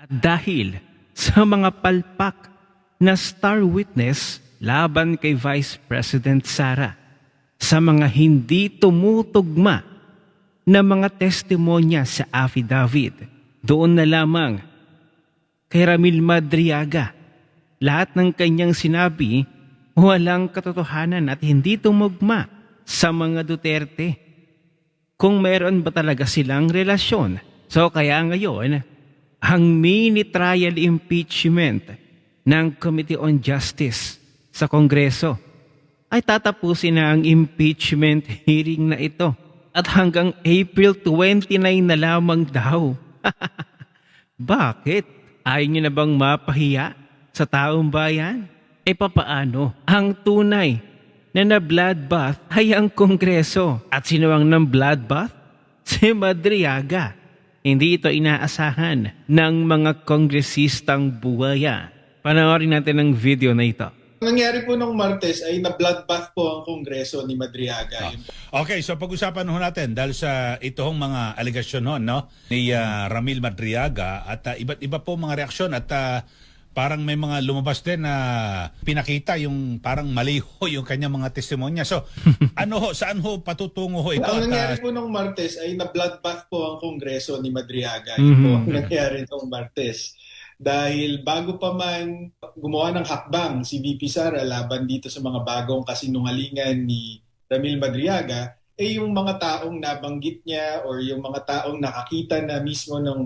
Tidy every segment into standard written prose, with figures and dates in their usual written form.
At dahil sa mga palpak na star witness laban kay Vice President Sara, sa mga hindi tumutugma na mga testimonya sa affidavit, doon na lamang kay Ramil Madriaga, lahat ng kanyang sinabi walang katotohanan at hindi tumugma sa mga Duterte. Kung meron ba talaga silang relasyon? So kaya ngayon, ang mini trial impeachment ng Committee on Justice sa Kongreso ay tatapusin na ang impeachment hearing na ito at hanggang April 29 na lamang daw. Bakit? Ayaw niyo na bang mapahiya sa taong bayan? E papaano? Ang tunay na bloodbath ay ang Kongreso. At sino ang ng bloodbath? Si Madriaga. Hindi ito inaasahan ng mga kongresistang buwaya. Panoorin natin ang video na ito. Nangyari po nung Martes ay na-bloodbath po ang Kongreso ni Madriaga. Okay, so pag-usapan ho natin dahil sa itong mga alegasyon no, ni Ramil Madriaga at iba't iba po mga reaksyon at parang may mga lumabas din na pinakita yung parang mali ho yung kanyang mga testimonya. So saan ho patutungo ho ito? Ang nangyari po nung Martes ay na-bloodbath po ang Kongreso ni Madriaga. Ito po ang nangyari nung Martes. Dahil bago pa man gumawa ng hakbang si VP Sara laban dito sa mga bagong kasinungalingan ni Ramil Madriaga, yung mga taong nabanggit niya or yung mga taong nakakita na mismo ng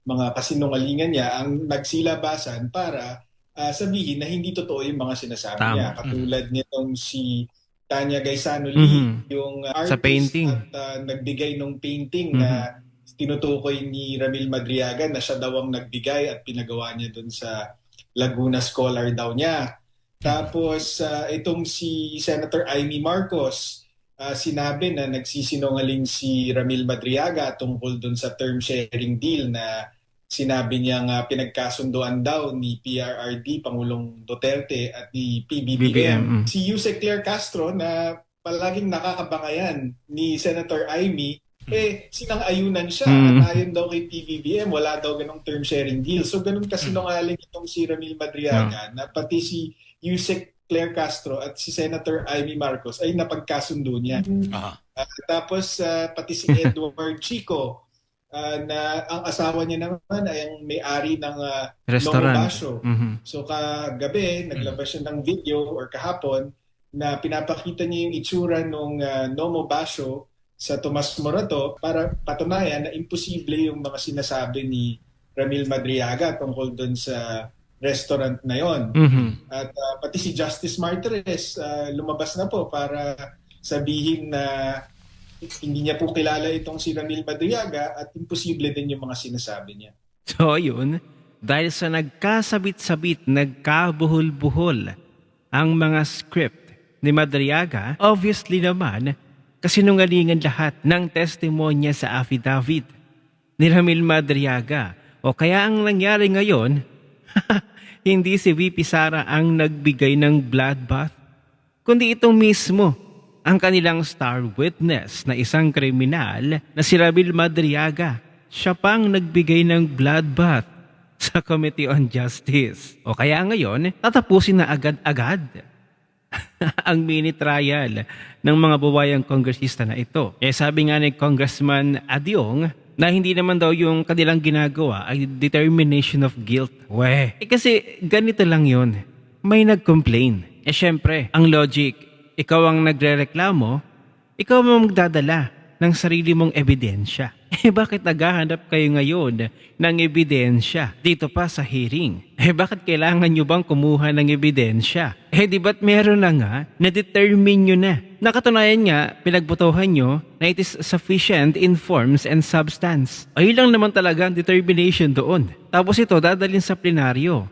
mga kasinungalingan niya ang nagsilabasan para sabihin na hindi totoo yung mga sinasabi niya. Katulad nitong si Tanya Gaisano Lee, yung artist sa painting. At nagbigay ng painting na tinutukoy ni Ramil Madriaga na siya daw ang nagbigay at pinagawa niya doon sa Laguna Scholar daw niya. Tapos itong si Senator Amy Marcos, sinabi na nagsisinungaling si Ramil Madriaga tungkol doon sa term sharing deal na sinabi niyang pinagkasunduan daw ni PRRD, Pangulong Duterte at ni PBBM. Si Yusek Claire Castro na palaging nakakabangayan ni Senator Amy, sinang-ayunan siya at ayon daw kay PBBM, wala daw ganong term sharing deal. So ganun kasinungaling itong si Ramil Madriaga na pati si Yusek Claire Castro at si Senator Amy Marcos ay napagkasundo niya. Tapos pati si Edward Chico na ang asawa niya naman ay ang may-ari ng Nomo Basho. So kagabi, naglabas siya ng video or kahapon na pinapakita niya yung itsura ng Nomo Basho sa Tomas Morato para patunayan na imposible yung mga sinasabi ni Ramil Madriaga tungkol doon sa restaurant na yon. At pati si Justice Martires lumabas na po para sabihin na hindi niya po kilala itong si Ramil Madriaga at imposible din yung mga sinasabi niya. So yun, dahil sa nagkasabit-sabit, nagkabuhol-buhol ang mga script ni Madriaga, obviously naman, kasinungalingan lahat ng testimonya sa affidavit ni Ramil Madriaga. O kaya ang nangyari ngayon, hindi si VP Sara ang nagbigay ng bloodbath, kundi ito mismo ang kanilang star witness na isang kriminal na si Ramil Madriaga. Siya pang nagbigay ng bloodbath sa Committee on Justice. O kaya ngayon, tatapusin na agad-agad ang mini trial ng mga buwayang kongresista na ito. Sabi nga ni Congressman Adyong na hindi naman daw yung kanilang ginagawa ay determination of guilt. Kasi ganito lang yun. May nag-complain. Syempre, ang logic, ikaw ang nagrereklamo, ikaw ang magdadala ng sarili mong ebidensya. Bakit naghahanap kayo ngayon ng ebidensya dito pa sa hearing? Bakit kailangan nyo bang kumuha ng ebidensya? Di ba't meron na nga, na-determine nyo na. Nakatunayan nga, pinagbotohan nyo na it is sufficient in forms and substance. Ayun lang naman talaga ang determination doon. Tapos ito dadalhin sa plenaryo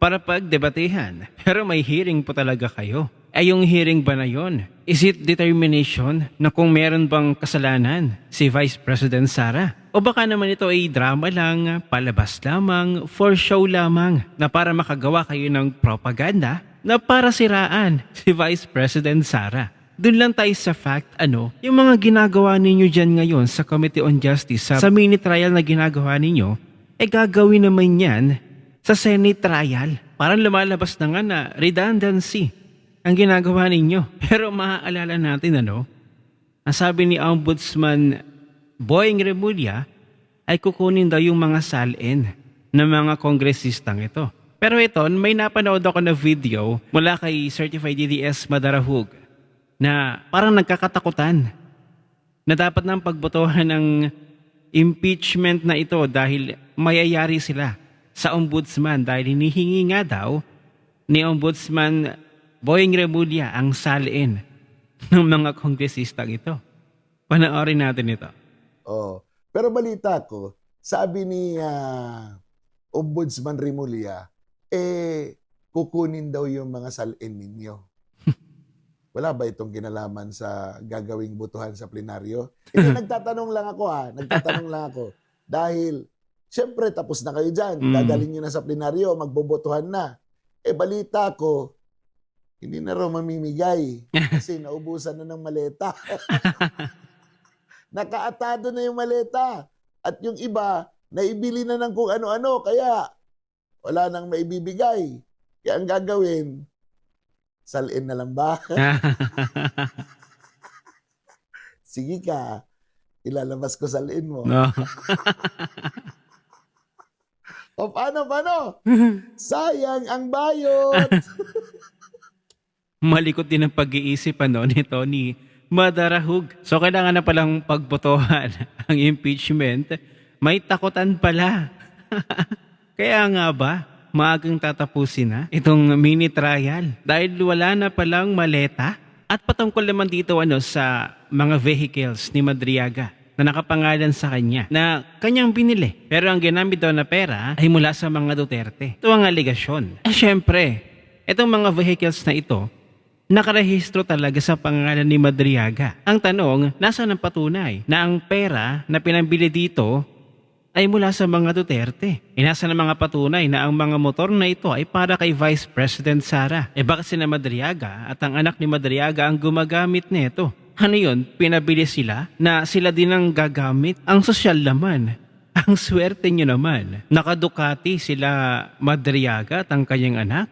para pagdebatehan. Pero may hearing po talaga kayo. Yung hearing ba na yun? Is it determination na kung meron bang kasalanan si Vice President Sara? O baka naman ito ay drama lang, palabas lamang, for show lamang na para makagawa kayo ng propaganda na para siraan si Vice President Sara? Doon lang tayo sa fact, yung mga ginagawa ninyo dyan ngayon sa Committee on Justice, sa mini trial na ginagawa ninyo, gagawin naman yan sa Senate trial. Parang lumalabas na nga na redundancy ang ginagawa ninyo. Pero maaalala natin ang sabi ni Ombudsman Boying Remulla ay kukunin daw yung mga salin ng mga kongresistang ito. Pero ito, may napanood ako na video mula kay Certified DDS Madarahug na parang nagkakatakutan na dapat nang pagbotohan ng impeachment na ito dahil mayayari sila sa ombudsman dahil hinihingi nga daw ni Ombudsman Boying Remulla ang salin ng mga kongresistang ito. Panoorin natin ito. Oh. Pero balita ko, sabi ni Ombudsman Remulla, kukunin daw yung mga salin ninyo. Wala ba itong kinalaman sa gagawing butuhan sa plenaryo? Nagtatanong lang ako nagtatanong lang ako. Dahil, syempre tapos na kayo dyan, dadalhin nyo na sa plenaryo, magbobotohan na. Balita ko, hindi na raw mamimigay kasi naubusan na ng maleta. Nakaatado na yung maleta. At yung iba, naibili na ng kung ano-ano, kaya wala nang maibibigay. Kaya ang gagawin, salin na lang ba? Sige ka, ilalabas ko salin mo. No. O paano? Sayang ang bayot. Malikot din ang pag-iisip nito ni Madarahug. So kailangan na palang pagbotohan ang impeachment. May takutan pala. Kaya nga ba, maagang tatapusin na itong mini trial dahil wala na palang maleta? At patungkol naman dito sa mga vehicles ni Madriaga na nakapangalan sa kanya na kanyang binili. Pero ang ginamit daw na pera ay mula sa mga Duterte. Ito ang aligasyon. Syempre, itong mga vehicles na ito, nakarehistro talaga sa pangalan ni Madriaga. Ang tanong, nasaan ang patunay na ang pera na pinambili dito ay mula sa mga Duterte? Nasaan ang mga patunay na ang mga motor na ito ay para kay Vice President Sara? Bakit sina Madriaga at ang anak ni Madriaga ang gumagamit nito? Ano yun? Pinabili sila na sila din ang gagamit? Ang sosyal naman. Ang swerte nyo naman. Naka-Ducati sila Madriaga at ang kanyang anak.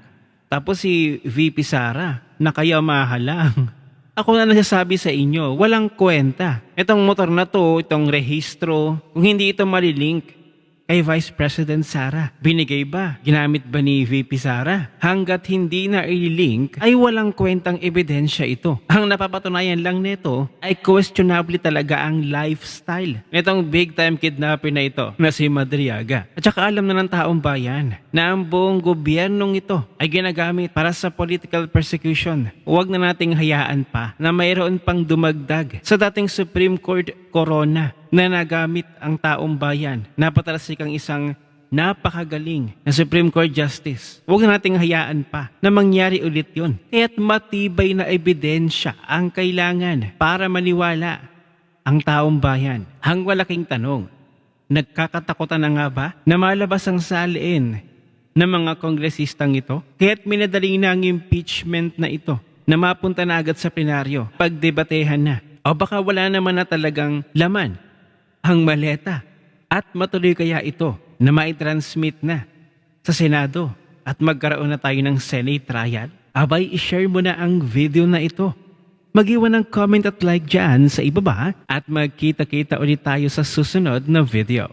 Tapos si VP Sara, nakayamaha lang. Ako na nagsasabi sa inyo, walang kwenta. Itong motor na to, itong rehistro, kung hindi ito malilink kay Vice President Sara. Binigay ba? Ginamit ba ni VP Sara? Hanggat hindi na ililink, ay walang kwentang ebidensya ito. Ang napapatunayan lang nito ay questionable talaga ang lifestyle nitong big time kidnapper na ito na si Madriaga. At saka alam na ng taong bayan na ang buong gobyernong ito ay ginagamit para sa political persecution. Huwag na nating hayaan pa na mayroon pang dumagdag sa dating Supreme Court corona na nagamit ang taong bayan. Napatalasik ang isang napakagaling na Supreme Court Justice. Huwag nating hayaan pa na mangyari ulit yun. Kaya't matibay na ebidensya ang kailangan para maniwala ang taong bayan. Ang malaking tanong, nagkakatakutan na nga ba na malabas ang salin ng mga kongresistang ito? Kaya't minadaling na ang impeachment na ito na mapunta na agad sa plenaryo, pagdebatehan na. O baka wala naman na talagang laman ang maleta at matuloy kaya ito na maitransmit na sa Senado at magkaroon na tayo ng Senate trial? Abay, ishare mo na ang video na ito. Mag-iwan ng comment at like dyan sa ibaba at magkita-kita ulit tayo sa susunod na video.